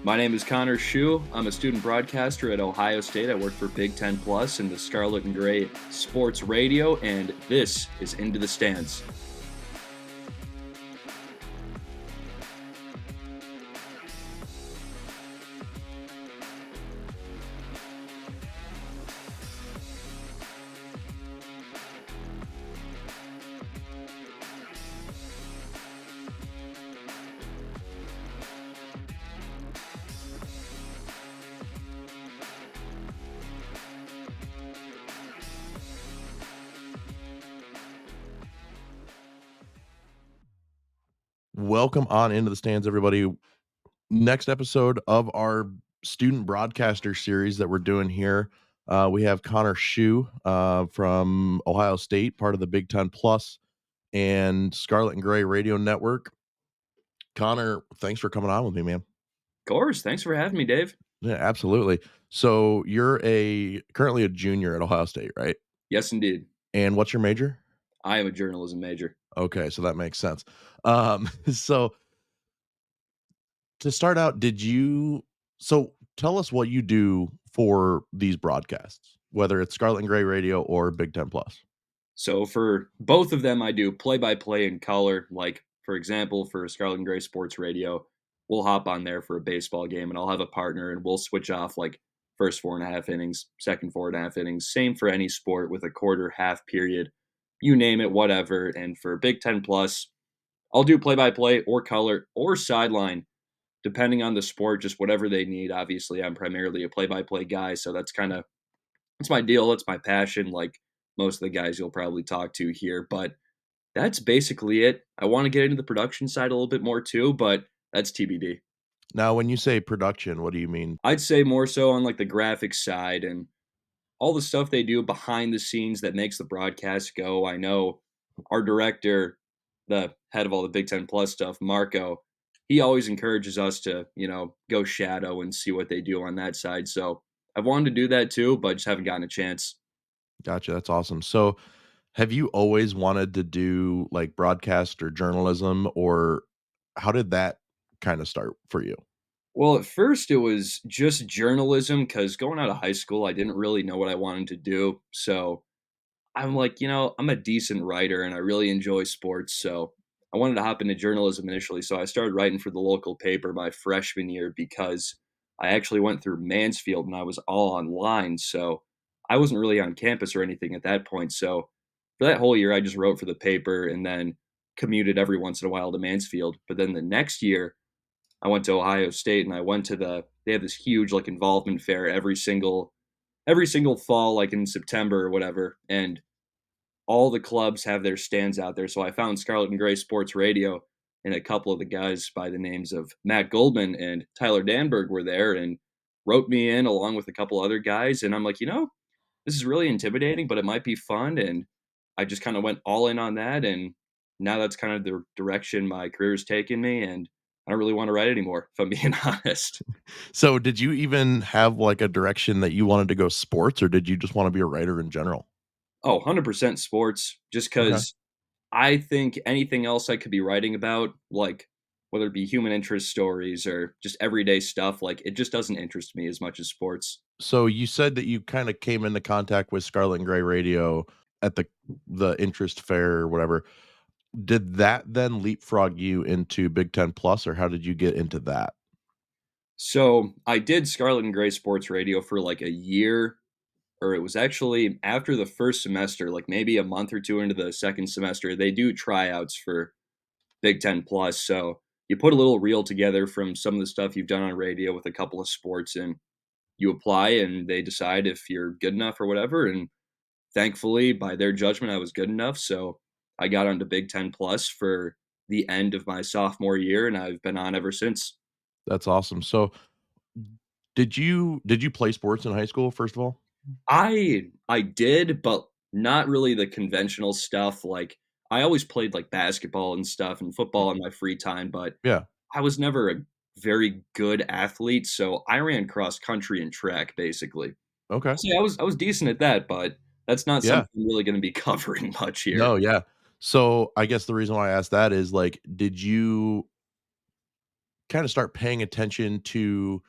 My name is Connor Schuh. I'm a student broadcaster at Ohio State. I work for Big Ten Plus and the Scarlet and Gray Sports Radio, and this is Into the Stands. Welcome on into the stands, everybody. Next episode of our student broadcaster series that we're doing here. We have Connor Schuh from Ohio State, part of the Big Ten Plus and Scarlet and Gray Radio Network. Connor, thanks for coming on with me, man. Of course. Thanks for having me, Dave. Yeah, absolutely. So you're currently a junior at Ohio State, right? Yes, indeed. And what's your major? I am a journalism major. Okay, so that makes sense. So to start out, tell us what you do for these broadcasts, whether it's Scarlet and Gray Radio or Big Ten Plus. So for both of them, I do play-by-play in color. Like, for example, for Scarlet and Gray Sports Radio, we'll hop on there for a baseball game, and I'll have a partner, and we'll switch off like first 4.5 innings, second 4.5 innings. Same for any sport with a quarter, half period, you name it, whatever. And for Big Ten Plus, I'll do play-by-play or color or sideline, depending on the sport, just whatever they need. Obviously, I'm primarily a play-by-play guy, so that's my deal. That's my passion. Like most of the guys you'll probably talk to here, but that's basically it. I want to get into the production side a little bit more too, but that's TBD. Now, when you say production, what do you mean? I'd say more so on like the graphics side and all the stuff they do behind the scenes that makes the broadcast go. I know our director, the head of all the Big Ten Plus stuff, Marco, he always encourages us to, go shadow and see what they do on that side. So I've wanted to do that too, but just haven't gotten a chance. Gotcha, that's awesome. So, have you always wanted to do like broadcast or journalism, or how did that kind of start for you? Well, at first it was just journalism because going out of high school, I didn't really know what I wanted to do. So I'm like, I'm a decent writer and I really enjoy sports. So I wanted to hop into journalism initially. So I started writing for the local paper my freshman year because I actually went through Mansfield and I was all online. So I wasn't really on campus or anything at that point. So for that whole year, I just wrote for the paper and then commuted every once in a while to Mansfield. But then the next year, I went to Ohio State and I went to they have this huge like involvement fair every single fall, like in September or whatever. And all the clubs have their stands out there. So I found Scarlet and Gray Sports Radio, and a couple of the guys by the names of Matt Goldman and Tyler Danberg were there and wrote me in along with a couple other guys. And I'm like, this is really intimidating, but it might be fun. And I just kind of went all in on that. And now that's kind of the direction my career has taken me. And I don't really want to write anymore, if I'm being honest. So, did you even have like a direction that you wanted to go sports, or did you just want to be a writer in general? Oh, 100% sports, just Okay. because I think anything else I could be writing about, like whether it be human interest stories or just everyday stuff, like it just doesn't interest me as much as sports. So you said that you kind of came into contact with Scarlet and Gray Radio at the interest fair or whatever. Did that then leapfrog you into Big Ten Plus, or how did you get into that? So I did Scarlet and Gray Sports Radio for like a year, or it was actually after the first semester, like maybe a month or two into the second semester, they do tryouts for Big Ten Plus. So you put a little reel together from some of the stuff you've done on radio with a couple of sports, and you apply, and they decide if you're good enough or whatever. And thankfully, by their judgment, I was good enough. So I got onto Big Ten Plus for the end of my sophomore year, and I've been on ever since. That's awesome. So did you play sports in high school, first of all? I did, but not really the conventional stuff. Like I always played like basketball and stuff and football in my free time, but Yeah. I was never a very good athlete. So I ran cross country and track basically. Okay. So yeah, I was decent at that, but that's not Yeah. something I'm really going to be covering much here. No, yeah. So I guess the reason why I asked that is like, did you kind of start paying attention to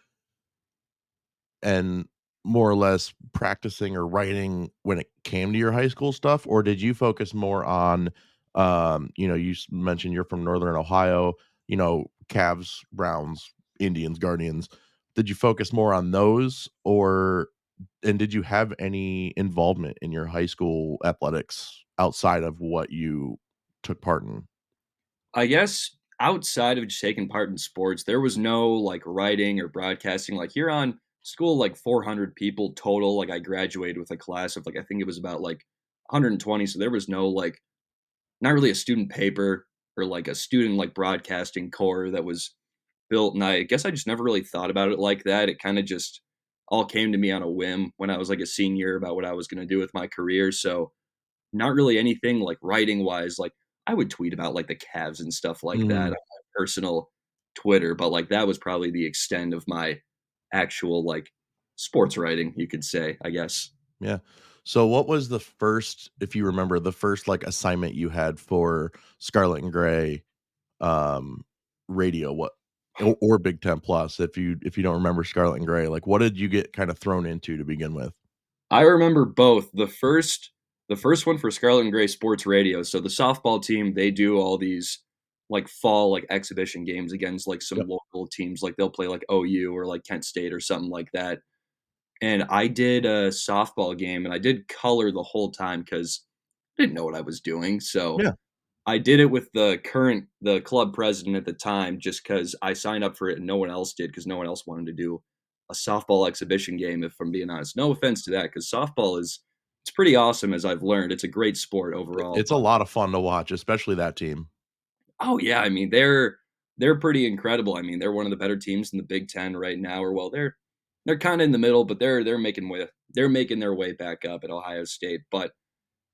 and more or less practicing or writing when it came to your high school stuff, or did you focus more on, mentioned you're from Northern Ohio, Cavs, Browns, Indians, Guardians. Did you focus more on those, and did you have any involvement in your high school athletics outside of what you took part in? I guess outside of just taking part in sports, there was no like writing or broadcasting. Like here on school, like 400 people total. Like I graduated with a class of like I think it was about like 120. So there was no like not really a student paper or like a student like broadcasting core that was built. And I guess I just never really thought about it like that. It kind of just all came to me on a whim when I was like a senior about what I was going to do with my career. So not really anything like writing wise, like, I would tweet about, like, the Cavs and stuff like that on Mm, my personal Twitter, but, like, that was probably the extent of my actual, like, sports writing, you could say, I guess. yeah. So what was the first, if you remember, the first like assignment you had for Scarlet and Gray um radio? What, or Big Ten Plus, if you don't remember Scarlet and Gray, like what did you get kind of thrown into to begin with? I remember both. The first one for Scarlet and Gray Sports Radio, so the softball team, they do all these, like, fall, like, exhibition games against, like, some Yep. local teams, like, they'll play, like, OU or, like, Kent State or something like that. And I did a softball game, and I did color the whole time because I didn't know what I was doing, so Yeah. I did it with the club president at the time just because I signed up for it and no one else did because no one else wanted to do a softball exhibition game, if I'm being honest. No offense to that, because softball it's pretty awesome as I've learned. It's a great sport overall, It's a but lot of fun to watch, especially that team. oh, yeah, I mean, they're pretty incredible. I mean, they're one of the better teams in the Big Ten right now, or well, they're kinda in the middle, but they're making their way back up at Ohio State, but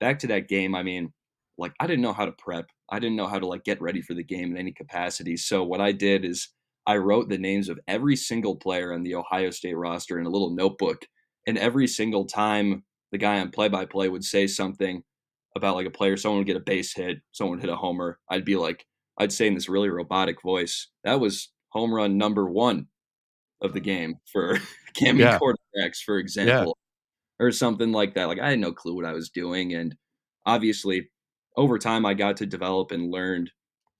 back to that game, I mean, like, I didn't know how to prep. I didn't know how to, like, get ready for the game in any capacity, so what I did is I wrote the names of every single player on the Ohio State roster in a little notebook, and every single time the guy on play-by-play would say something about, like, a player, someone would get a base hit, someone would hit a homer, I'd say in this really robotic voice, "That was home run number 1 of the game for Cammy Yeah. quarterbacks," for Yeah. example or something like that. Like I had no clue what I was doing. And obviously, over time, I got to develop and learned.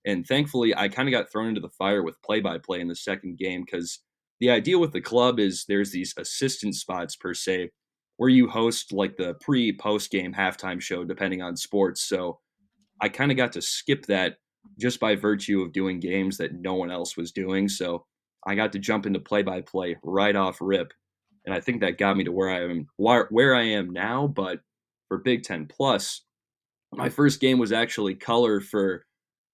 And thankfully, I kind of got thrown into the fire with play by play in the second game because the idea with the club is there's these assistant spots per se where you host like the post game halftime show, depending on sports. So I kind of got to skip that just by virtue of doing games that no one else was doing. So I got to jump into play by play right off rip. And I think that got me to where I am now. But for Big Ten Plus, my first game was actually color for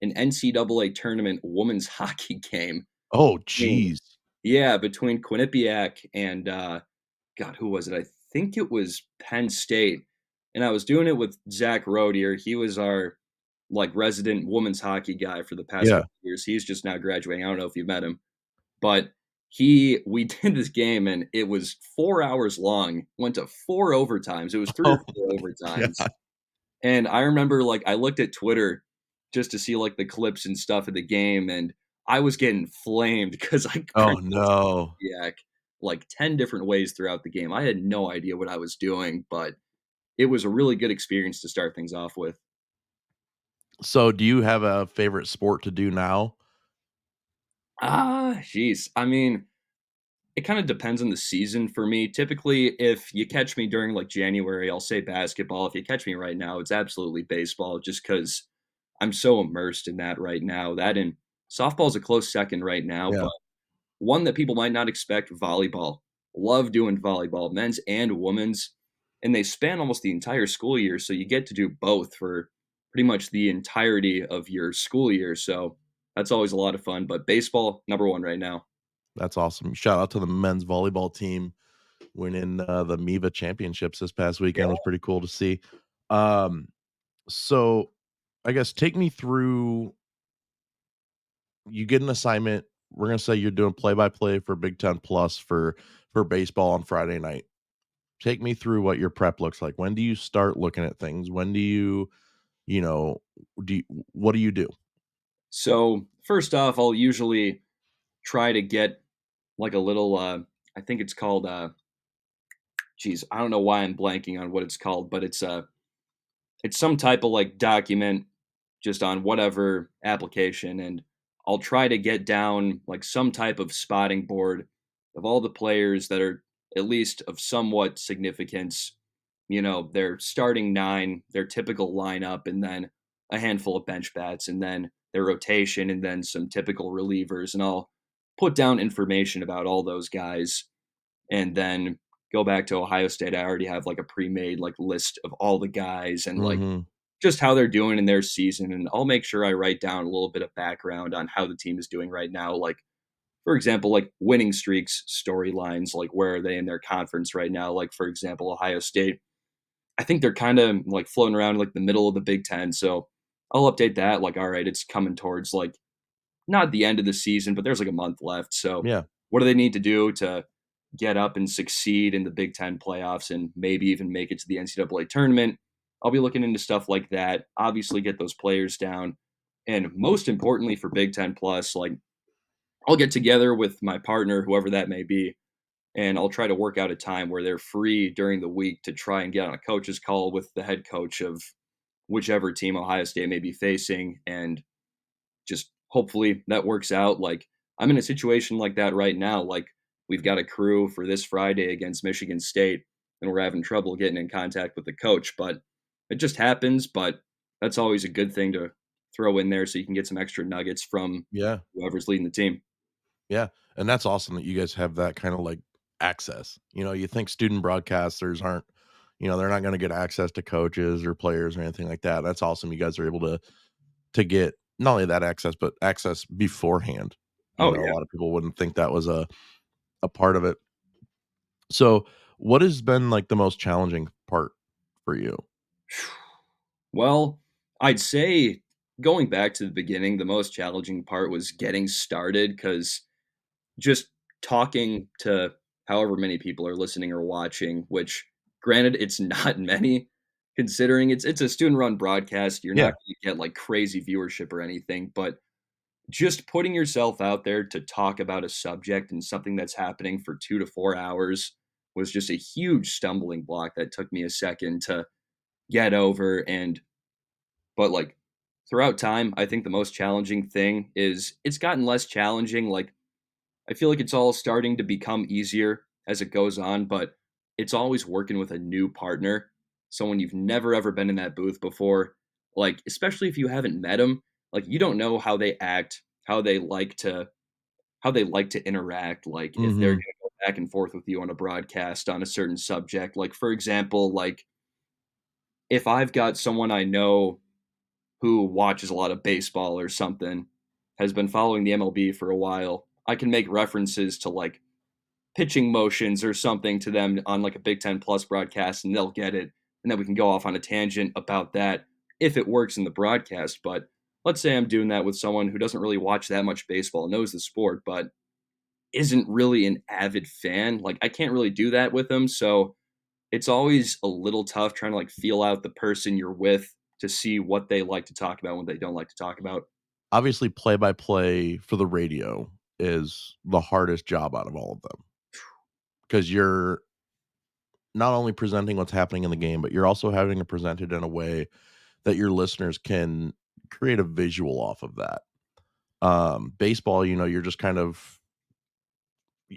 an NCAA tournament women's hockey game. Oh, between- jeez. Yeah, between Quinnipiac and God, who was it? I think it was Penn State. And I was doing it with Zach Rodier. He was our like resident women's hockey guy for the past Yeah. couple of years. He's just now graduating. I don't know if you met him, but we did this game and it was 4 hours long. Went to four overtimes. It was three or Oh four my overtimes, god. and I remember like I looked at Twitter just to see like the clips and stuff of the game, and I was getting flamed because I Oh, pronounced no. Yak like 10 different ways throughout the game. I had no idea what I was doing, but it was a really good experience to start things off with. So, do you have a favorite sport to do now? Jeez. I mean, it kind of depends on the season for me. Typically, if you catch me during like January, I'll say basketball. If you catch me right now, it's absolutely baseball just because I'm so immersed in that right now. That and softball's a close second right now, Yeah, but one that people might not expect, volleyball. Love doing volleyball, men's and women's, and they span almost the entire school year, so you get to do both for pretty much the entirety of your school year. So that's always a lot of fun. But baseball, number one right now. that's awesome. Shout out to the men's volleyball team winning, the MIVA championships this past weekend. Was pretty cool to see. Um, so I guess take me through, you get an assignment, we're gonna say you're doing play-by-play for Big Ten Plus for baseball on Friday night. Take me through what your prep looks like. When do you start looking at things? When do you know, what do you do? So first off, I'll usually try to get like a little I think it's called geez, I don't know why I'm blanking on what it's called, but it's some type of like document just on whatever application, and I'll try to get down like some type of spotting board of all the players that are at least of somewhat significance, their starting nine, their typical lineup, and then a handful of bench bats, and then their rotation, and then some typical relievers. And I'll put down information about all those guys and then go back to Ohio State. I already have like a pre-made like list of all the guys and like Mhm. just how they're doing in their season. And I'll make sure I write down a little bit of background on how the team is doing right now. Like, for example, like winning streaks, storylines, like where are they in their conference right now? Like, for example, Ohio State, I think they're kind of like floating around like the middle of the Big Ten. So I'll update that. Like, all right, it's coming towards like not the end of the season, but there's like a month left. So Yeah. what do they need to do to get up and succeed in the Big Ten playoffs and maybe even make it to the NCAA tournament? I'll be looking into stuff like that. Obviously, get those players down. And most importantly for Big Ten Plus, like I'll get together with my partner, whoever that may be, and I'll try to work out a time where they're free during the week to try and get on a coach's call with the head coach of whichever team Ohio State may be facing and just hopefully that works out. Like I'm in a situation like that right now. Like we've got a crew for this Friday against Michigan State, and we're having trouble getting in contact with the coach, but it just happens. But that's always a good thing to throw in there so you can get some extra nuggets from Yeah. whoever's leading the team. Yeah, and that's awesome that you guys have that kinda, like, access. You think student broadcasters aren't they're not gonna get access to coaches or players or anything like that. That's awesome you guys are able to get not only that access, but access beforehand. Oh A yeah. lot of people wouldn't think that was a part of it. So, what has been, like, the most challenging part for you? Well, I'd say going back to the beginning, the most challenging part was getting started because just talking to however many people are listening or watching, which granted it's not many considering it's a student run broadcast, you're not Yeah. gonna get like crazy viewership or anything, but just putting yourself out there to talk about a subject and something that's happening for 2 to 4 hours was just a huge stumbling block that took me a second to get over. And but like throughout time, I think the most challenging thing is it's gotten less challenging. Like I feel like it's all starting to become easier as it goes on, but it's always working with a new partner, someone you've never ever been in that booth before. Like, especially if you haven't met them, like you don't know how they act, how they like to interact, like if they're Mhm. gonna go back and forth with you on a broadcast on a certain subject. Like, for example, like if I've got someone I know who watches a lot of baseball or something, has been following the MLB for a while, I can make references to like pitching motions or something to them on like a Big Ten Plus broadcast, and they'll get it. And then we can go off on a tangent about that if it works in the broadcast. But let's say I'm doing that with someone who doesn't really watch that much baseball, knows the sport, but isn't really an avid fan. Like I can't really do that with them. So it's always a little tough trying to like feel out the person you're with to see what they like to talk about, what they don't like to talk about. Obviously, play-by-play for the radio is the hardest job out of all of them because 'cause you're not only presenting what's happening in the game, but you're also having to present it in a way that your listeners can create a visual off of that. Baseball, you're just kind of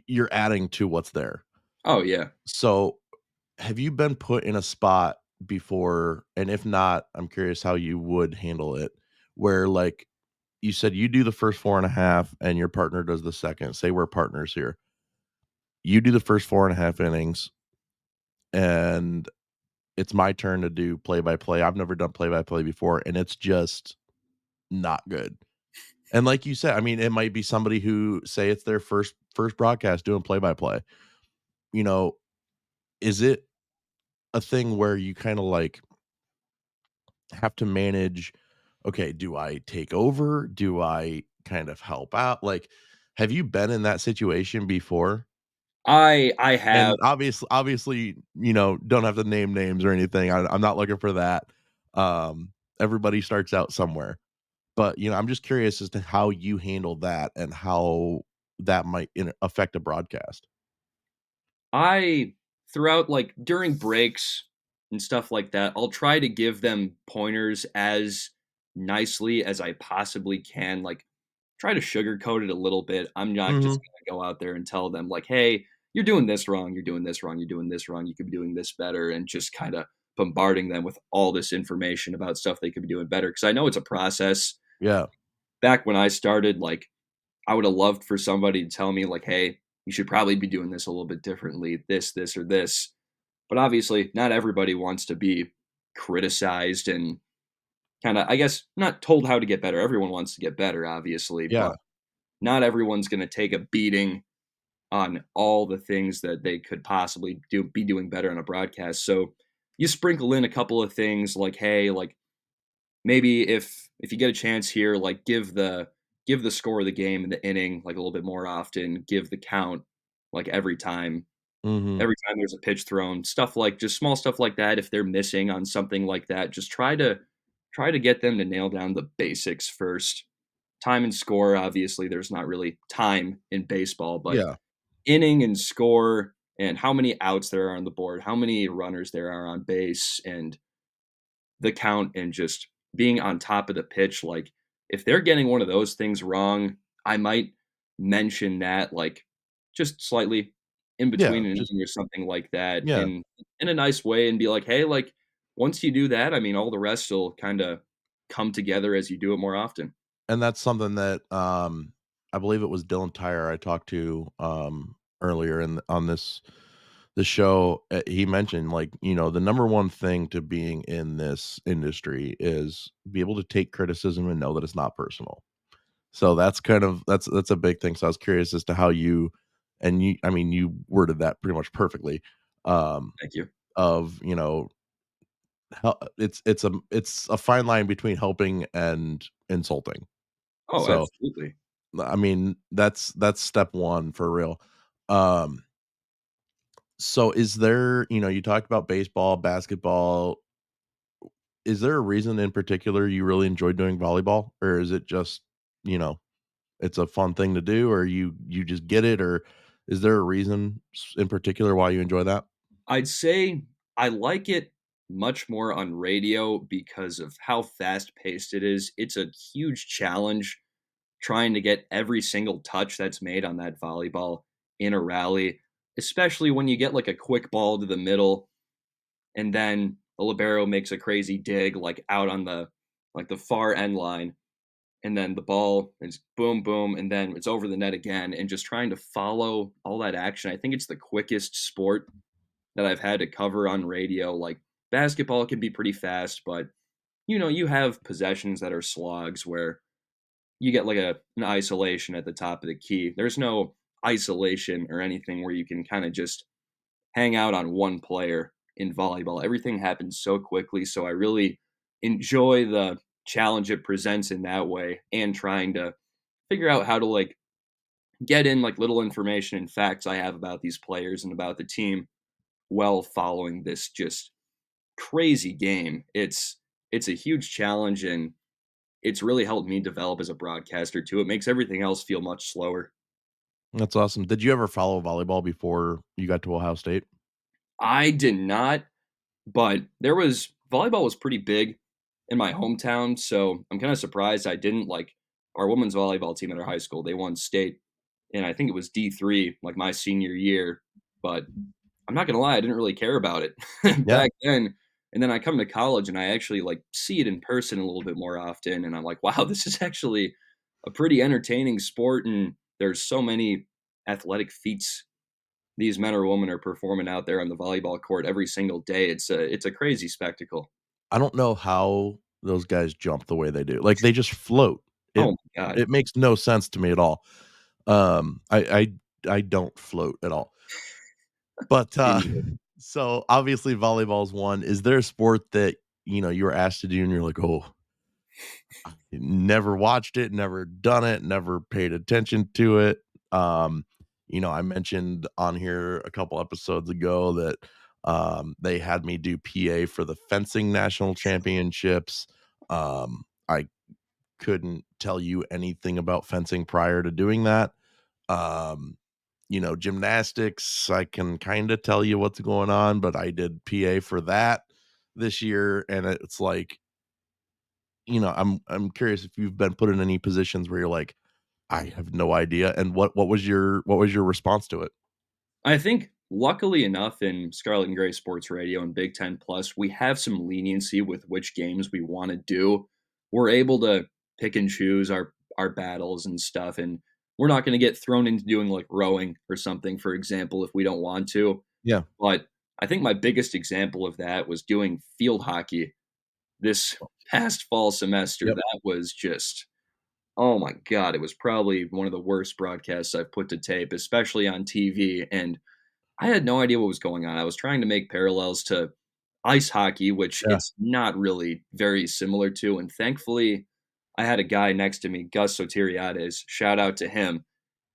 you're adding to what's there. Oh yeah. So, have you been put in a spot before? And if not, I'm curious how you would handle it, where like you said you do the first 4.5 and your partner does the second. Say we're partners here. You do the first 4.5 innings, and it's my turn to do play by play. I've never done play by play before, and it's just not good. And like you said, I mean, it might be somebody who say it's their first broadcast doing play by play. You know, is it a thing where you kind of like have to manage, okay, do I take over? Do I kind of help out? Like, have you been in that situation before? I have. And obviously, don't have to name names or anything. I'm not looking for that. Everybody starts out somewhere. But, I'm just curious as to how you handle that and how that might affect a broadcast? I throughout like during breaks and stuff like that, I'll try to give them pointers as nicely as I possibly can. Like try to sugarcoat it a little bit. I'm not just Mhm. gonna go out there and tell them like, "Hey, you're doing this wrong. You're doing this wrong. You're doing this wrong. You could be doing this better," and just kind of bombarding them with all this information about stuff they could be doing better. Because I know it's a process. Yeah. Back when I started, like I would have loved for somebody to tell me like, "Hey, you should probably be doing this a little bit differently, this, or this." But obviously, not everybody wants to be criticized and kinda, I guess, not told how to get better. Everyone wants to get better, obviously, but Yeah. not everyone's gonna take a beating on all the things that they could possibly be doing better on a broadcast. So, you sprinkle in a couple of things like, "Hey, like, maybe if you get a chance here, like give the score of the game in the inning like a little bit more often, give the count like Mhm. every time there's a pitch thrown, stuff like just small stuff like that. If they're missing on something like that, just try to get them to nail down the basics first. Time and score, obviously, there's not really time in baseball, but Yeah. inning and score and how many outs there are on the board, how many runners there are on base, and the count and just being on top of the pitch, like, if they're getting one of those things wrong, I might mention that, like, just slightly in Yeah, between an just inning or something like that yeah, in a nice way and be like, "Hey, like, once you do that, I mean, all the rest will kinda come together as you do it more often." and that's something that, I believe it was Dylan Tyre I talked to, earlier on this show, he mentioned, like, the number one thing to being in this industry is be able to take criticism and know that it's not personal. So that's kind of that's a big thing, so I was curious as to how you and you I mean, you worded that pretty much perfectly, um, Thank you. of, it's a fine line between helping and insulting. Oh, So, absolutely. I mean, that's step 1 for real. Um, so is there you talked about baseball, basketball. Is there a reason in particular you really enjoy doing volleyball? Or is it just, you know, it's a fun thing to do, or you just get it, or is there a reason in particular why you enjoy that? I'd say I like it much more on radio because of how fast-paced it is. It's a huge challenge trying to get every single touch that's made on that volleyball in a rally, especially when you get like a quick ball to the middle and then the libero makes a crazy dig like out on the far end line and then the ball is boom boom and then it's over the net again and just trying to follow all that action. I think it's the quickest sport that I've had to cover on radio. Like basketball can be pretty fast, but you have possessions that are slogs where you get like an isolation at the top of the key. There's no isolation or anything where you can kind of just hang out on one player in volleyball. Everything happens so quickly, so I really enjoy the challenge it presents in that way and trying to figure out how to like get in like little information and facts I have about these players and about the team while following this just crazy game. It's a huge challenge and it's really helped me develop as a broadcaster too. It makes everything else feel much slower. That's awesome. Did you ever follow volleyball before you got to Ohio State? I did not, but there was volleyball was pretty big in my hometown, so I'm kind of surprised I didn't like our women's volleyball team at our high school. They won state, and I think it was D3 like my senior year. But I'm not gonna lie, I didn't really care about it Yeah. back then. And then I come to college and I actually like see it in person a little bit more often, and I'm like, wow, this is actually a pretty entertaining sport, and there's so many athletic feats these men or women are performing out there on the volleyball court every single day. It's a crazy spectacle. I don't know how those guys jump the way they do. Like, they just float. Oh It my god. it makes no sense to me at all. I don't float at all. But, Me neither. so obviously volleyball is one. Is there a sport that, you were asked to do and you're like, "Oh, never watched it, never done it, never paid attention to it." Um, I mentioned on here a couple episodes ago that they had me do PA for the fencing national championships. I couldn't tell you anything about fencing prior to doing that. Um, gymnastics, I can kinda tell you what's going on, but I did PA for that this year, and it's like, I'm curious if you've been put in any positions where you're like, "I have no idea," and what was your response to it? I think luckily enough in Scarlet and Gray Sports Radio and Big Ten Plus, we have some leniency with which games we want to do. We're able to pick and choose our battles and stuff, and we're not going to get thrown into doing like rowing or something, for example, if we don't want to. Yeah. But I think my biggest example of that was doing field hockey this past fall semester. Yep. That was just oh my god, it was probably one of the worst broadcasts I've put to tape, especially on TV. And I had no idea what was going on. I was trying to make parallels to ice hockey, which Yeah. it's not really very similar to, and thankfully, I had a guy next to me, Gus Soteriades, shout out to him.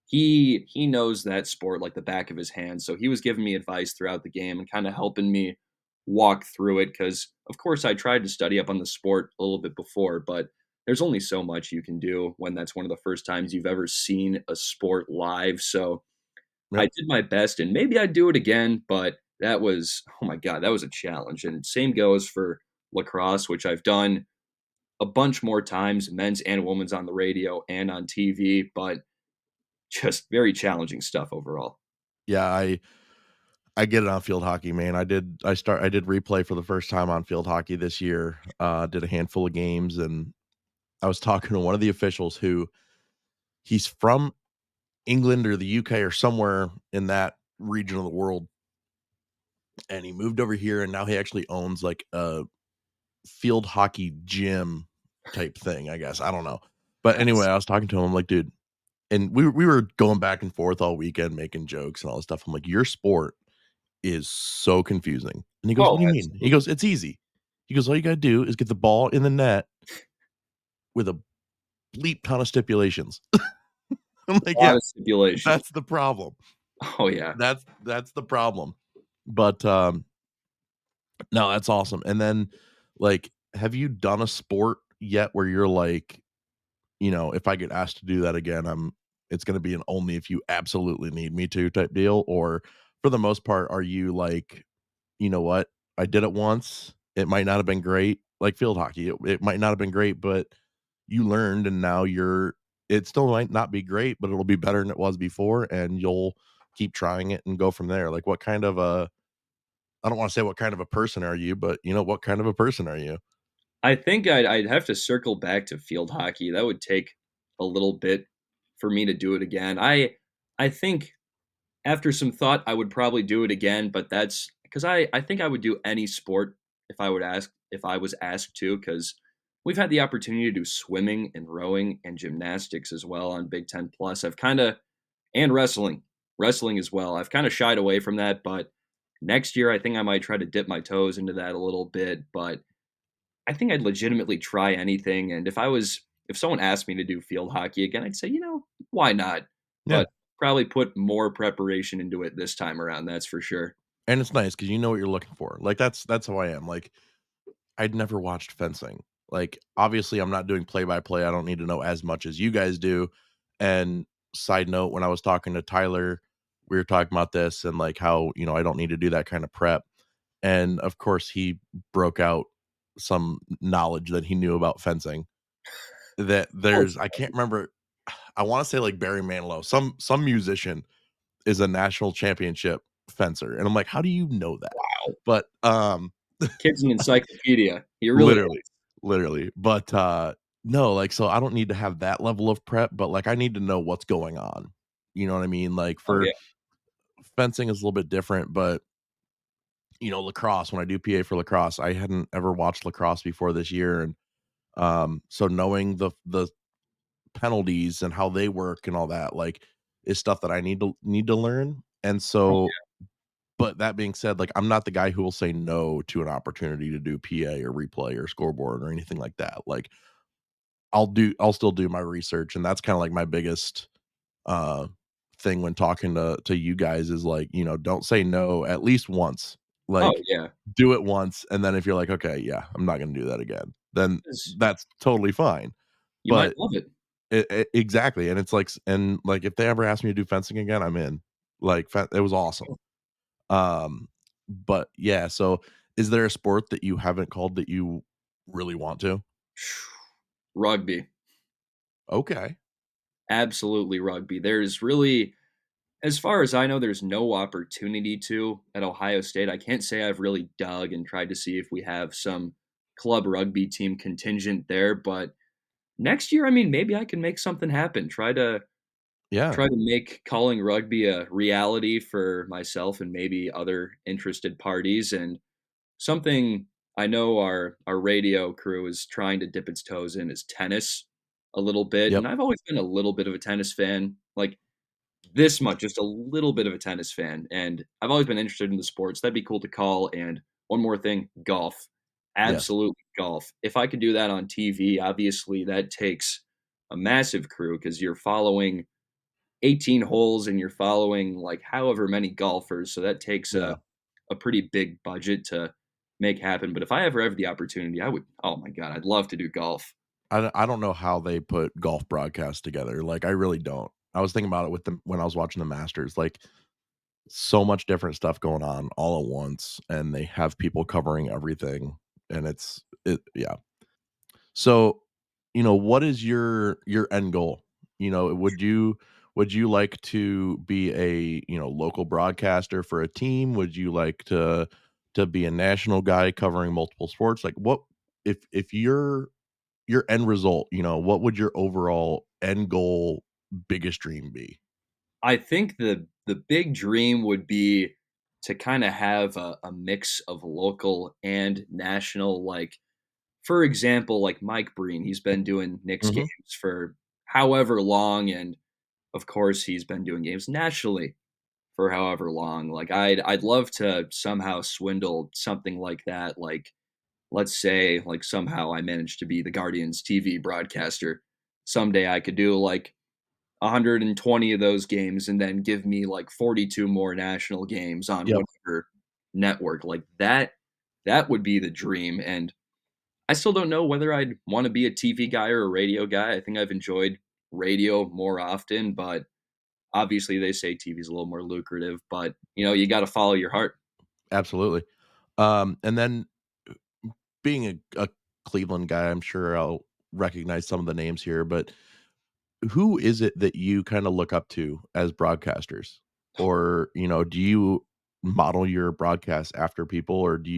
He knows that sport like the back of his hand, so he was giving me advice throughout the game and kinda helping me walk through it. Because of course, I tried to study up on the sport a little bit before, but there's only so much you can do when that's one of the first times you've ever seen a sport live, so I Yep. did my best, and maybe I'd do it again, but that was oh my god, that was a challenge, and same goes for lacrosse, which I've done a bunch more times, men's and women's on the radio and on TV, but just very challenging stuff overall. Yeah, I get it on field hockey, man. I did replay for the first time on field hockey this year, did a handful of games, and I was talking to one of the officials who he's from England or the UK or somewhere in that region of the world, and he moved over here, and now he actually owns, like, a field hockey gym type thing, I guess, I don't know. But anyway, Nice. I was talking to him, I'm like, "Dude," and we were going back and forth all weekend making jokes and all this stuff. I'm like, "Your sport is so confusing." And he goes, Oh, "What do you mean?" He absolutely. goes, "It's easy." He goes, "All you gotta do is get the ball in the net with a bleep ton of stipulations." I'm like, A lot "Yeah, of stipulations. that's the problem. Oh, yeah. That's the problem." But, no, that's awesome. And then, like, have you done a sport yet where you're like, if I get asked to do that again, it's gonna be an only if you absolutely need me to type deal? Or for the most part, are you like, "You know what? I did it once. It might not have been great," like field hockey. It might not have been great, but you learned and now it still might not be great, but it'll be better than it was before, and you'll keep trying it and go from there. Like, what kind of a I don't wanna say what kind of a person are you, but, what kind of a person are you? I think I'd have to circle back to field hockey. That would take a little bit for me to do it again. I think after some thought, I would probably do it again, but that's because I think I would do any sport if I was asked to, because we've had the opportunity to do swimming and rowing and gymnastics as well on Big Ten Plus. I've kinda and wrestling as well. I've kinda shied away from that, but next year, I think I might try to dip my toes into that a little bit, but I think I'd legitimately try anything, and if someone asked me to do field hockey again, I'd say, why not? Yeah, But probably put more preparation into it this time around, that's for sure. and it's nice because you know what you're looking for. Like, that's how I am. Like, I'd never watched fencing. Like, obviously, I'm not doing play by play. I don't need to know as much as you guys do. And side note, when I was talking to Tyler, we were talking about this and like how, I don't need to do that kind of prep. And of course, he broke out some knowledge that he knew about fencing. That Oh, I can't remember. I want to say like Barry Manilow, some musician is a national championship fencer. And I'm like, how do you know that? wow. But Kid's an encyclopedia. He really literally, literally. But, no, like, so I don't need to have that level of prep, but, like, I need to know what's going on. You know what I mean? Like, oh, for yeah. fencing is a little bit different, but, lacrosse, when I do PA for lacrosse, I hadn't ever watched lacrosse before this year, and, so knowing the penalties and how they work and all that, like, is stuff that I need to learn, and Oh, so but that being said, like, I'm not the guy who will say no to an opportunity to do PA or replay or scoreboard or anything like that. Like, I'll still do my research, and that's kinda like my biggest, uh, thing when talking to you guys is, like, don't say no at least once. oh, Like, yeah. do it once, and then if you're like, "Okay, yeah, I'm not gonna do that again," then 'Cause that's totally fine. you might But love it. exactly, and it's like and, like, if they ever ask me to do fencing again, I'm in. Like, fe it was awesome. Um, but yeah, so is there a sport that you haven't called that you really want to? Rugby, Okay. absolutely rugby. There's really, as far as I know, there's no opportunity to at Ohio State. I can't say I've really dug and tried to see if we have some club rugby team contingent there, but next year, I mean, maybe I can make something happen. Yeah, Try to make calling rugby a reality for myself and maybe other interested parties. And something I know our radio crew is trying to dip its toes in is tennis a little bit. yep, And I've always been a little bit of a tennis fan. Like this much, just a little bit of a tennis fan, and I've always been interested in the sports. That'd be cool to call. And one more thing, golf. yes, Absolutely golf. If I could do that on TV, obviously that takes a massive crew because you're following 18 holes and you're following like however many golfers. So that takes yeah. a pretty big budget to make happen. But if I ever have the opportunity, I would, oh my God, I'd love to do golf. I don't know how they put golf broadcasts together, like, I really don't. I was thinking about it with them when I was watching the Masters, like, so much different stuff going on all at once, and they have people covering everything, and yeah. So, what is your end goal? Would you like to be a, local broadcaster for a team? Would you like to be a national guy covering multiple sports? Like what if your end result, what would your overall end goal biggest dream be? I think the big dream would be to kind of have a mix of local and national. Like, for example, like Mike Breen, he's been doing Knicks Mhm. games for however long, and of course, he's been doing games nationally for however long. Like, I'd love to somehow swindle something like that. Like, let's say, like somehow I managed to be the Guardians TV broadcaster. Someday I could do like 120 of those games and then give me like 42 more national games on Yep, whatever network. Like that would be the dream. And I still don't know whether I'd want to be a TV guy or a radio guy. I think I've enjoyed radio more often, but obviously they say TV is a little more lucrative, but you got to follow your heart. absolutely. And then being a Cleveland guy, I'm sure I'll recognize some of the names here, but who is it that you kinda look up to as broadcasters? Or, do you model your broadcast after people, or do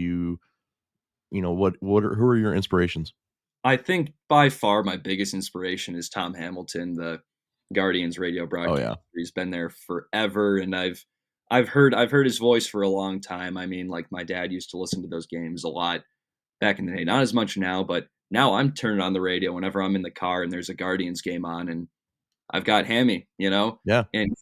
what are who are your inspirations? I think by far my biggest inspiration is Tom Hamilton, the Guardians radio Oh, broadcaster. yeah. He's been there forever, and I've heard his voice for a long time. I mean, like my dad used to listen to those games a lot back in the day. Not as much now, but now I'm turning on the radio whenever I'm in the car and there's a Guardians game on, and I've got Hammy, Yeah, and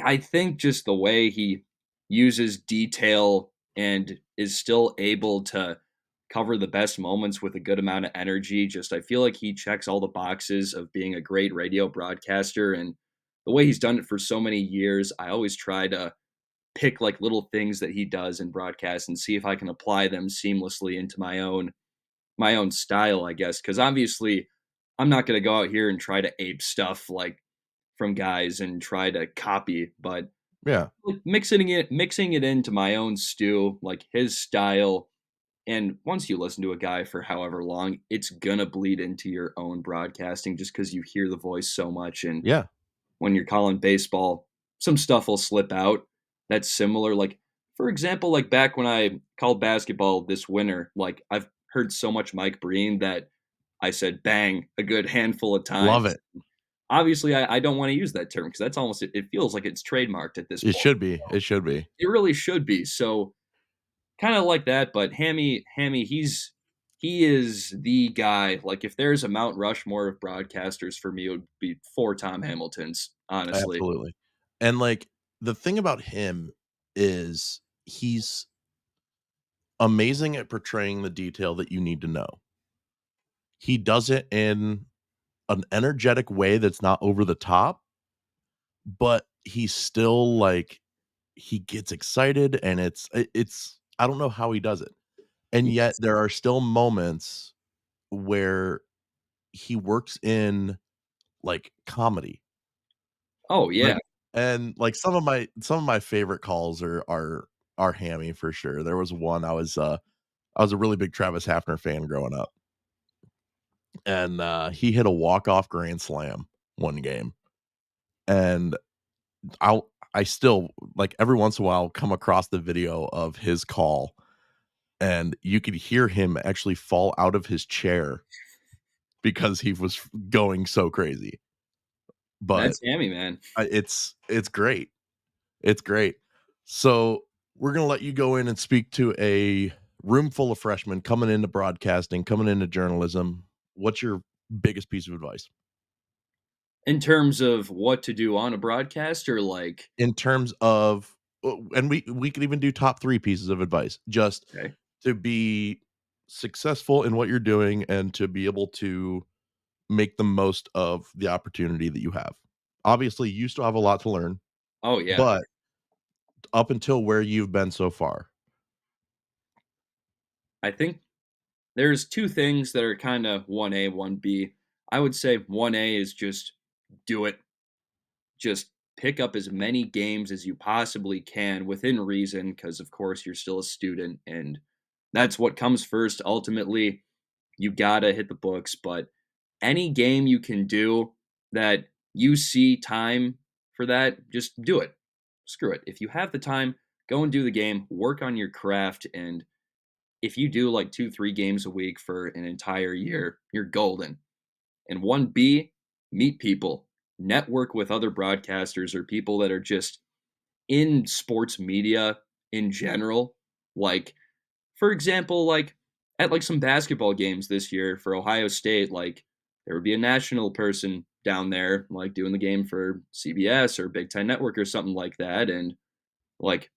I think just the way he uses detail and is still able to cover the best moments with a good amount of energy. Just I feel like he checks all the boxes of being a great radio broadcaster, and the way he's done it for so many years, I always try to pick like little things that he does in broadcast and see if I can apply them seamlessly into my own style, I guess. Cuz obviously I'm not going to go out here and try to ape stuff like from guys and try to copy, but yeah, like mixing it into my own stew, like his style. And once you listen to a guy for however long, it's gonna bleed into your own broadcasting just because you hear the voice so much. And yeah, when you're calling baseball, some stuff will slip out that's similar. Like, for example, like back when I called basketball this winter, like I've heard so much Mike Breen that I said bang a good handful of love times. it. Obviously, I don't want to use that term because that's almost it feels like it's trademarked at this It point. should be, it should be. It really should be. So kind of like that, but Hammy, he is the guy. Like if there's a Mount Rushmore of broadcasters for me, it would be four Tom Hamiltons, honestly. Absolutely. And, like, the thing about him is he's amazing at portraying the detail that you need to know. He does it in an energetic way that's not over the top, but he's still, like he gets excited, and it's I don't know how he does it. And yet Yes. there are still moments where he works in, like, comedy. Oh, Like yeah. and, like, some of my favorite calls are hammy for sure. There was one I was a really big Travis Hafner fan growing up, and, he hit a walk-off grand slam one game, and I still, like, every once in a while, come across the video of his call, and you could hear him actually fall out of his chair because he was going so crazy, but, That's hammy, man. it's great. It's great. So, we're gonna let you go in and speak to a room full of freshmen coming into broadcasting, coming into journalism. What's your biggest piece of advice? In terms of what to do on a broadcast or, like In terms of and we could even do top 3 pieces of advice, just okay. to be successful in what you're doing and to be able to make the most of the opportunity that you have. Obviously, you still have a lot to learn, Oh, yeah. but up until where you've been so far. I think there's 2 things that are kinda 1A, 1B. I would say 1A is just do it. Just pick up as many games as you possibly can within reason, because of course, you're still a student, and that's what comes first. Ultimately, you gotta hit the books, but any game you can do that you see time for that, just do it. Screw it. If you have the time, go and do the game, work on your craft, and if you do like 2, 3 games a week for an entire year, you're golden. And 1B, meet people, network with other broadcasters or people that are just in sports media in general. Like, for example, like at like some basketball games this year for Ohio State, like there would be a national person down there, like doing the game for CBS or Big Ten Network or something like that. And like,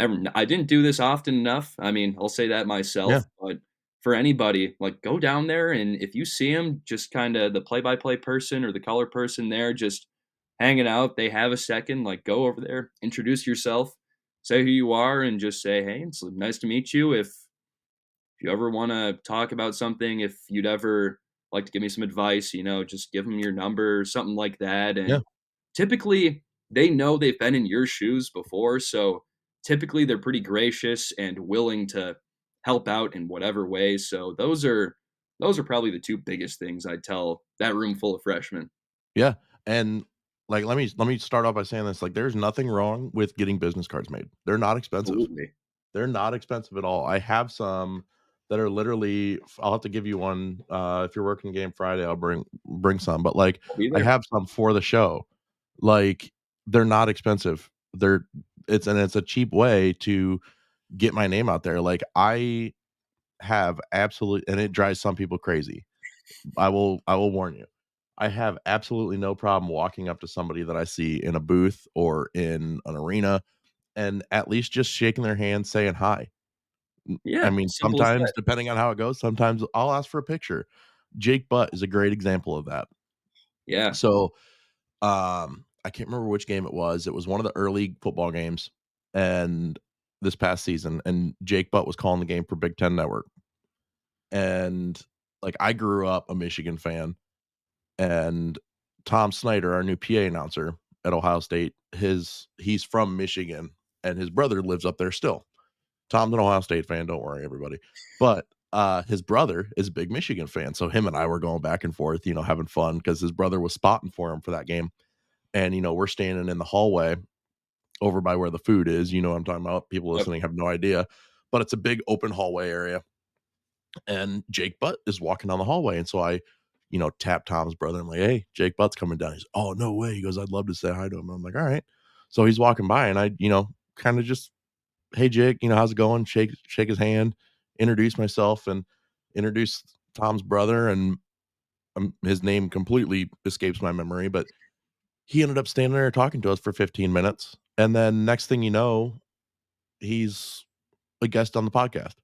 I didn't do this often enough. I mean, I'll say that Yeah. myself, but for anybody, like, go down there, and if you see them, just kinda the play-by-play person or the color person there just hanging out, they have a second, like, go over there, introduce yourself, say who you are, and just say, "Hey, it's nice to meet you. If you ever wanna talk about something, if you'd ever like to give me some advice, just give them your number," or something like that, Yeah. and typically, they know they've been in your shoes before, so typically they're pretty gracious and willing to help out in whatever way. So those are probably the 2 biggest things I'd tell that room full of freshmen. Yeah, and, like, let me start off by saying this, like, there's nothing wrong with getting business cards made. They're not expensive. Absolutely. They're not expensive at all. I have some that are literally I'll have to give you one, if you're working game Friday, I'll bring some, but, like, I'll be I there. have some for the show. Like, they're not expensive. It's a cheap way to get my name out there. Like, I have absolute and it drives some people crazy. I will warn you. I have absolutely no problem walking up to somebody that I see in a booth or in an arena and at least just shaking their hand, saying hi. I Yeah, mean, simple as sometimes, that. depending on how it goes, sometimes I'll ask for a picture. Jake Butt is a great example of that. Yeah. So, I can't remember which game it was. It was one of the early football games and this past season, and Jake Butt was calling the game for Big Ten Network. And, like, I grew up a Michigan fan, and Tom Snyder, our new PA announcer at Ohio State, he's from Michigan, and his brother lives up there still. Tom's an Ohio State fan, don't worry, everybody. But, his brother is a big Michigan fan, so him and I were going back and forth, having fun because his brother was spotting for him for that game, and, we're standing in the hallway over by where the food is, you know what I'm talking about? People Yep. listening have no idea, but it's a big open hallway area, and Jake Butt is walking down the hallway, and so I, tap Tom's brother. I'm like, "Hey, Jake Butt's coming down." He's, "Oh, no way." He goes, "I'd love to say hi to him." I'm like, "All right." So he's walking by, and I, kind of just, "Hey, Jake, how's it going?" Shake his hand, introduce myself, and introduce Tom's brother, and his name completely escapes my memory, but he ended up standing there talking to us for 15 minutes, and then next thing you know, he's a guest on the podcast.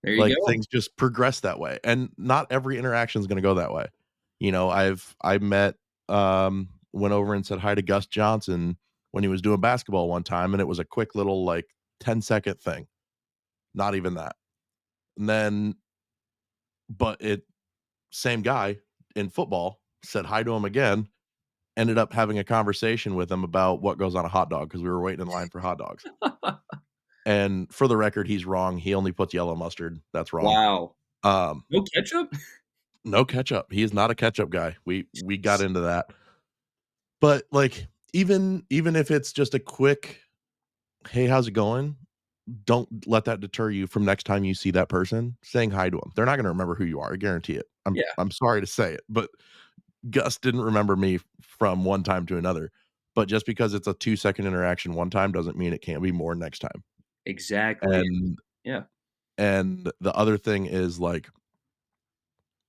There you Like, go. things just progress that way, and not every interaction is gonna go that way. I met, went over and said hi to Gus Johnson when he was doing basketball one time, and it was a quick little, like, 10-second thing, not even that. And then but it same guy, in football, said hi to him again, ended up having a conversation with him about what goes on a hot dog because we were waiting in line for hot dogs. And for the record, he's wrong. He only puts yellow mustard. That's wrong. Wow. Um, No ketchup? no ketchup. He is not a ketchup guy. We got into that. But like even if it's just a quick, "Hey, how's it going?" Don't let that deter you from next time you see that person saying hi to them. They're not gonna remember who you are, I guarantee it. Yeah, I'm sorry to say it, but Gus didn't remember me from one time to another. But just because it's a 2-second interaction one time doesn't mean it can't be more next time. exactly. And Yeah. the other thing is, like,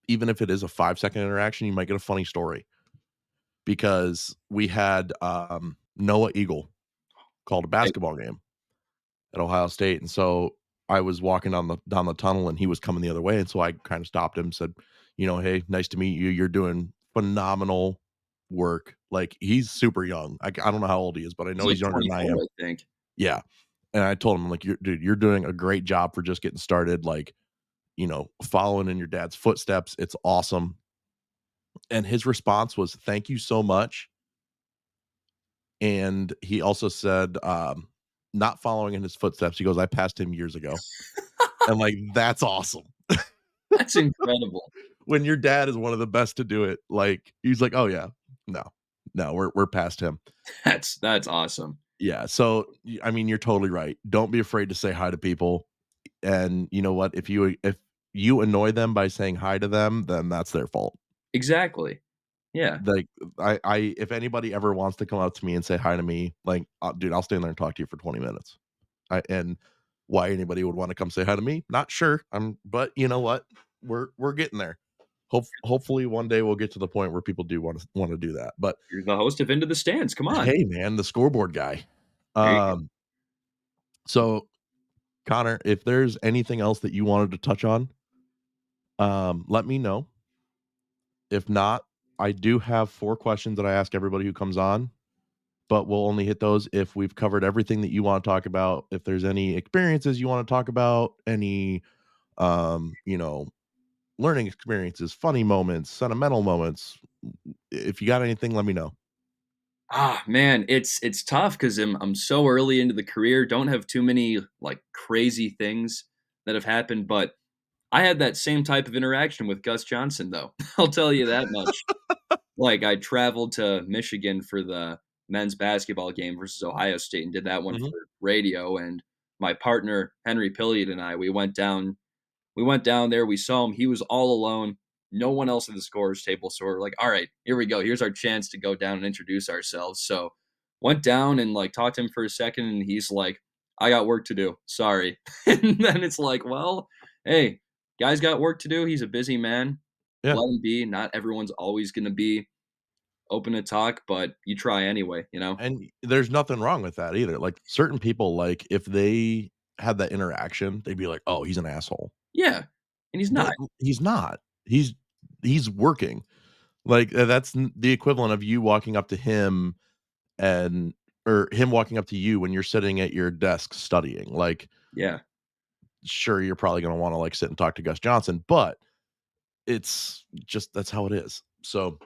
even if it is a 5-second interaction, you might get a funny story because we had, Noah Eagle called a Hey, basketball game at Ohio State, and so I was walking down the tunnel, and he was coming the other way, and so I kinda stopped him, said, "Hey, nice to meet you. You're doing phenomenal work." Like, he's super young. I don't know how old he is, but I he's know like he's younger than I 24, am. I think. Yeah, and I told him, like, You're doing a great job for just getting started, like, following in your dad's footsteps. It's awesome." And his response was, "Thank you so much." And he also said, not following in his footsteps, he goes, "I passed him years ago." And, like, that's awesome. That's incredible. When your dad is one of the best to do it, like, he's like, "Oh, yeah. No. No, we're past him." That's awesome. Yeah, so, I mean, you're totally right. Don't be afraid to say hi to people, and you know what? If you annoy them by saying hi to them, then that's their fault. Exactly. Yeah, Like, I if anybody ever wants to come up to me and say hi to me, like, dude, I'll stand there and talk to you for 20 minutes. And why anybody would wanna come say hi to me, not sure. But you know what? We're getting there. Hopefully one day we'll get to the point where people do wanna do that. But you're the host of Into the Stands, come on. hey, man, the scoreboard guy. There you go. Um, so Connor, if there's anything else that you wanted to touch on, let me know. If not, I do have 4 questions that I ask everybody who comes on, but we'll only hit those if we've covered everything that you wanna talk about. If there's any experiences you wanna talk about, any, um, you know, learning experiences, funny moments, sentimental moments. If you got anything, let me know. Ah, man, it's tough because I'm so early into the career, don't have too many, like, crazy things that have happened, but I had that same type of interaction with Gus Johnson, though. I'll tell you that much. Like, I traveled to Michigan for the men's basketball game versus Ohio State and did that one Mhm. for radio, and my partner, Henry Pilliot, and I, we went down there, we saw him, he was all alone, no one else at the scorer's table, so we're like, "All right, here we go, here's our chance to go down and introduce ourselves." So, went down and, like, talked to him for a second, and he's like, "I got work to do, sorry." And then it's like, "Well, hey, guy's got work to do, he's a busy man, Yeah, let him be, not everyone's always gonna be open to talk, but you try anyway, you know?" and there's nothing wrong with that either. Like, certain people, like, if they had that interaction, they'd be like, "Oh, he's an asshole." Yeah, and he's not. But he's not. He's he's working. Like, that's the equivalent of you walking up to him and or him walking up to you when you're sitting at your desk studying. Like, Yeah, sure, you're probably gonna wanna, like, sit and talk to Gus Johnson, but it's just that's how it is. So,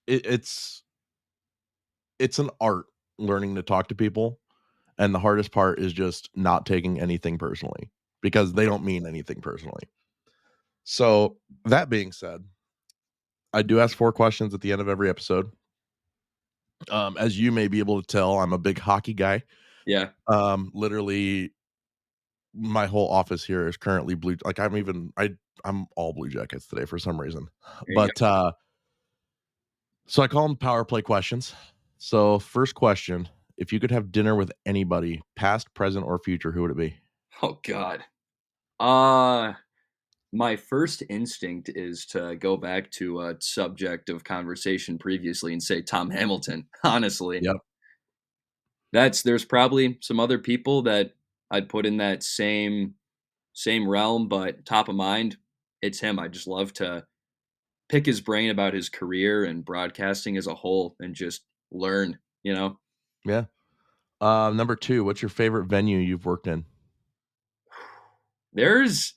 it it's an art learning to talk to people, and the hardest part is just not taking anything personally because they don't mean anything personally. So, that being said, I do ask 4 questions at the end of every episode. As you may be able to tell, I'm a big hockey guy. yeah, Literally, my whole office here is currently blue. Like, I'm all Blue Jackets today for some reason. there you But so I call them power play questions. So, first question: if you could have dinner with anybody, past, present, or future, who would it be? go. Oh god. Uh My first instinct is to go back to a subject of conversation previously and say Tom Hamilton, honestly. Yep. There's probably some other people that I'd put in that same realm, but top of mind, it's him. I just love to pick his brain about his career and broadcasting as a whole and just learn, you know? Yeah. Number 2, what's your favorite venue you've worked in? There's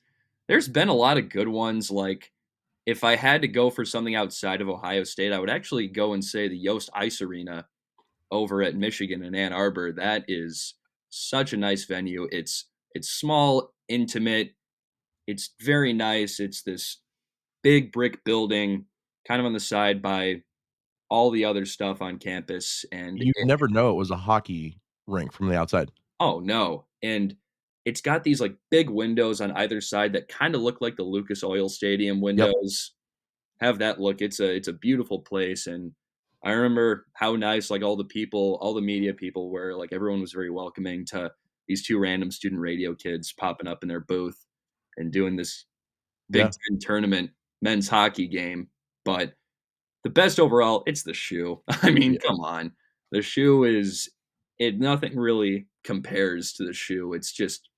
there's been a lot of good ones, like if I had to go for something outside of Ohio State, I would actually go and say the Yost Ice Arena over at Michigan in Ann Arbor. That is such a nice venue. It's small, intimate. It's very nice. It's this big brick building kind of on the side by all the other stuff on campus, and You'd never know it was a hockey rink from the outside. oh, no, and it's got these, like, big windows on either side that kinda look like the Lucas Oil Stadium Yep. windows, have that look. It's a beautiful place, and I remember how nice, like, all the people, all the media people were, like, everyone was very welcoming to these 2 random student radio kids popping up in their booth and doing this Big Yeah. Ten tournament men's hockey game, but the best overall, it's the shoe. I mean, Yeah. come on. The shoe is it nothing really compares to the shoe. It's just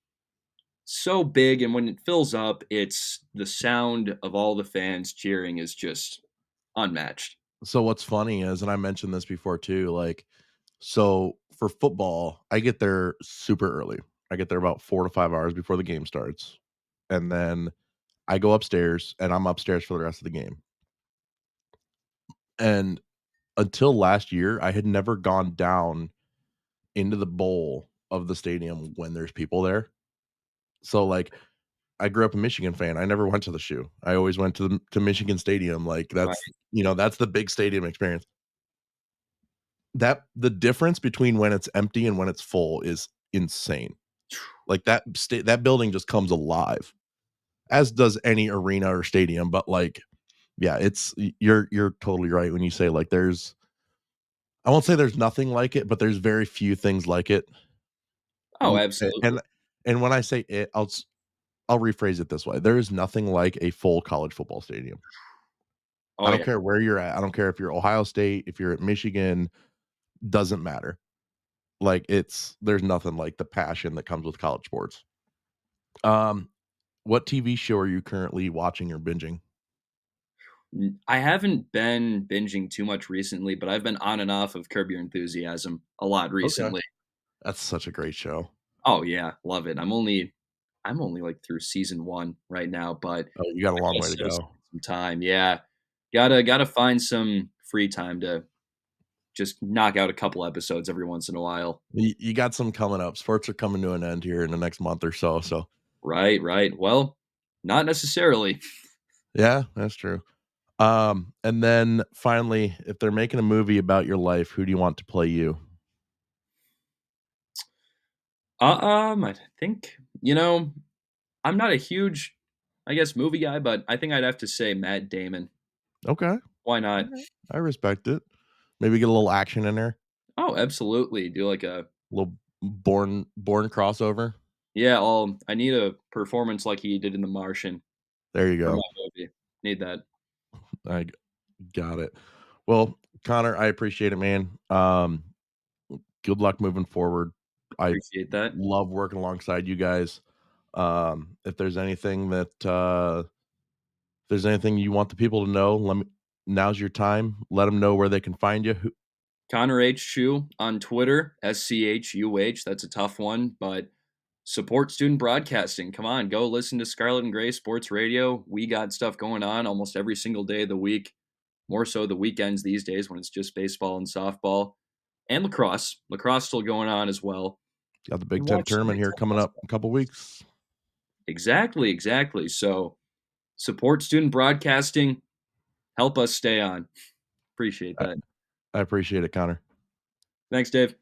so big, and when it fills up, it's the sound of all the fans cheering is just unmatched. So what's funny is, and I mentioned this before too, like, so for football, I get there super early. I get there about 4 to 5 hours before the game starts, and then I go upstairs, and I'm upstairs for the rest of the game. And until last year, I had never gone down into the bowl of the stadium when there's people there. So, like, I grew up a Michigan fan. I never went to the shoe. I always went to Michigan Stadium. Like, Right. that's the big stadium experience. That the difference between when it's empty and when it's full is insane. Like, that building just comes alive, as does any arena or stadium, but, like, yeah, you're totally right when you say, like, I won't say there's nothing like it, but there's very few things like it. Oh, A absolutely. and when I say it, I'll rephrase it this way, there is nothing like a full college football stadium. I Oh, don't yeah. care where you're at, I don't care if you're Ohio State, if you're at Michigan, doesn't matter. Like, there's nothing like the passion that comes with college sports. Um, what TV show are you currently watching or binging? I haven't been binging too much recently, but I've been on and off of Curb Your Enthusiasm a lot Okay. recently. That's such a great show. Oh, yeah, love it. I'm only, like, through season 1 right now, but Oh, you got a I long gotta way to set aside go. some time, yeah. Gotta find some free time to just knock out a couple episodes every once in a while. You got some coming up. Sports are coming to an end here in the next month or so, so Right, right. Well, not necessarily. yeah, that's true. And then finally, if they're making a movie about your life, who do you want to play you? I think, you know, I'm not a huge, I guess, movie guy, but I think I'd have to say Matt Damon. Okay. Why not? Alright. I respect it. Maybe get a little action in there, Oh, absolutely. Do like a a little born crossover. yeah, I need a performance like he did in The Martian There you for my go. movie. Need that. I g got it. Well, Connor, I appreciate it, man. Good luck moving forward. I Appreciate that. love working alongside you guys. If there's anything if there's anything you want the people to know, now's your time. Let them know where they can find you. Connor H. Schuh on Twitter, SCHUH. That's a tough one, but support student broadcasting. Come on, go listen to Scarlet and Gray Sports Radio. We got stuff going on almost every single day of the week, more so the weekends these days when it's just baseball and softball and lacrosse. Lacrosse still going on as well. Got the And Big Ten watch some tournament Big here Ten coming up in a basketball. couple weeks. Exactly, exactly. So support student broadcasting. Help us stay on. Appreciate I, that. I appreciate it, Connor. Thanks, Dave.